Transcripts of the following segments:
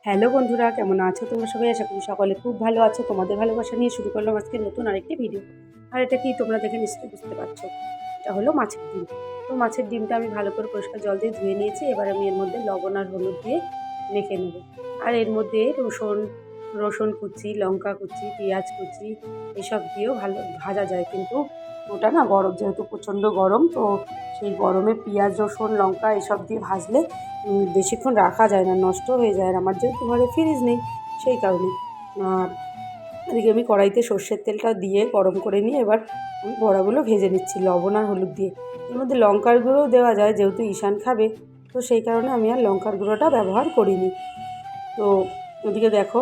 Hello বন্ধুরা, কেমন আছো তোমরা সবাই? আশা করি সকলে খুব ভালো আছো। তোমাদের ভালোবাসা নিয়ে শুরু করলাম আজকে নতুন আরেকটি ভিডিও। আর এটা কি তোমরা দেখে নিশ্চয়ই বুঝতে পারছো, এটা হলো মাছের ডিম। তো মাছের ডিমটা আমি ভালো করে পরিষ্কার জল দিয়ে ধুয়ে নিয়েছি। এবার আমি এর মধ্যে লবণ আর হলুদ দিয়ে মেখে নেব। আর এর মধ্যে রসুন কুচি, লঙ্কা কুচি, পেঁয়াজ কুচি এসব দিয়েও ভালো ভাজা যায়, কিন্তু ওটা না গরম, যেহেতু প্রচণ্ড গরম, তো সেই গরমে পেঁয়াজ রসুন লঙ্কা এসব দিয়ে ভাজলে বেশিক্ষণ রাখা যায় না, নষ্ট হয়ে যায়। আর আমার যেহেতু ঘরে ফ্রিজ নেই, সেই কারণে। আর এদিকে আমি কড়াইতে সর্ষের তেলটা দিয়ে গরম করে নিয়ে এবার আমি বড়াগুলো ভেজে নিচ্ছি লবণ আর হলুদ দিয়ে। এর মধ্যে লঙ্কার গুঁড়োও দেওয়া যায়, যেহেতু ঈশান খাবে, তো সেই কারণে আমি আর লঙ্কার গুঁড়োটা ব্যবহার করিনি। তো ওদিকে দেখো,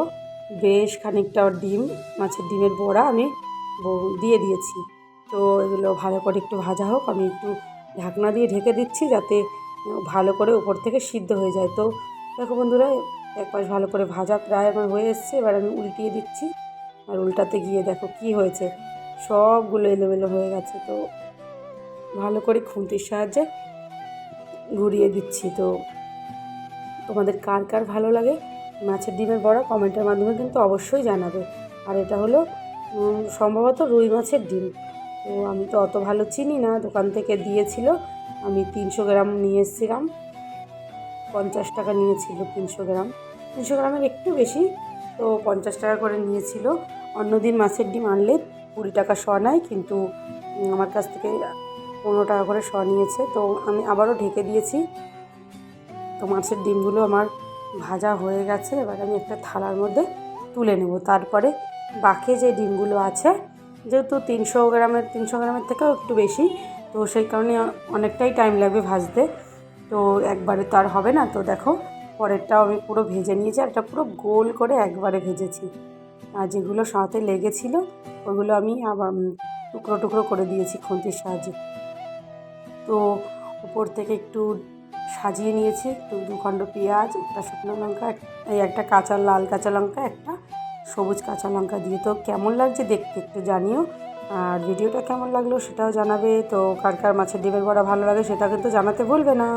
বেশ খানিকটা ডিম, মাছের ডিমের বড়া আমি দিয়ে দিয়েছি। তো এগুলো ভালো করে একটু ভাজা হোক, আমি একটু ঢাকনা দিয়ে ঢেকে দিচ্ছি যাতে ভালো করে উপর থেকে সিদ্ধ হয়ে যায়। তো দেখো বন্ধুরা, এক পাশ ভালো করে ভাজা প্রায় আমার হয়ে এসছে। এবার আমি উল্টিয়ে দিচ্ছি, আর উল্টাতে গিয়ে দেখো কি হয়েছে, সবগুলো এলোমেলো হয়ে গেছে। তো ভালো করে খুন্তির সাহায্যে ঘুরিয়ে দিচ্ছি। তো তোমাদের কার কার ভালো লাগে মাছের ডিমের বড়া কমেন্টের মাধ্যমে কিন্তু অবশ্যই জানাবে। আর এটা হলো সম্ভবত রুই মাছের ডিম। তো আমি তো অত ভালো চিনি না, দোকান থেকে দিয়েছিল, আমি 300 গ্রাম নিয়ে এসেছিলাম, 50 টাকা নিয়েছিল 300 গ্রাম, 300 গ্রামের একটু বেশি, তো 50 টাকা করে নিয়েছিল। অন্যদিন মাছের ডিম আনলে 20 টাকা শ নেয়, কিন্তু আমার কাছ থেকে 15 টাকা করে শ নিয়েছে। তো আমি আবারও ঢেকে দিয়েছি। তো মাছের ডিমগুলো আমার ভাজা হয়ে গেছে। এবার আমি একটা থালার মধ্যে তুলে নেব। তারপরে বাকি যে ডিমগুলো আছে, যেহেতু 300 গ্রামের থেকেও একটু বেশি, তো সেই কারণে অনেকটাই টাইম লাগবে ভাজতে। তো একবারে তো আর হবে না। তো দেখো, পরেরটাও আমি পুরো ভেজে নিয়েছি, আর এটা পুরো গোল করে একবারে ভেজেছি। আর যেগুলো সাথে লেগেছিলো ওগুলো আমি আবার টুকরো টুকরো করে দিয়েছি খুন্তির সাহায্যে। তো উপর থেকে একটু সাজিয়ে নিয়েছি, একটু 2 খণ্ড পেঁয়াজ, একটা শুকনো লঙ্কা, এই একটা লাল কাঁচা লঙ্কা, একটা সবুজ কাঁচা লঙ্কা দিয়ে। তো কেমন লাগছে দেখতে একটু জানিও, আর ভিডিওটা কেমন লাগলো সেটাও জানাবে। তো কার কার মাছের ডিমের বড়া ভালো লাগে সেটা কিন্তু জানাতে ভুলবে না।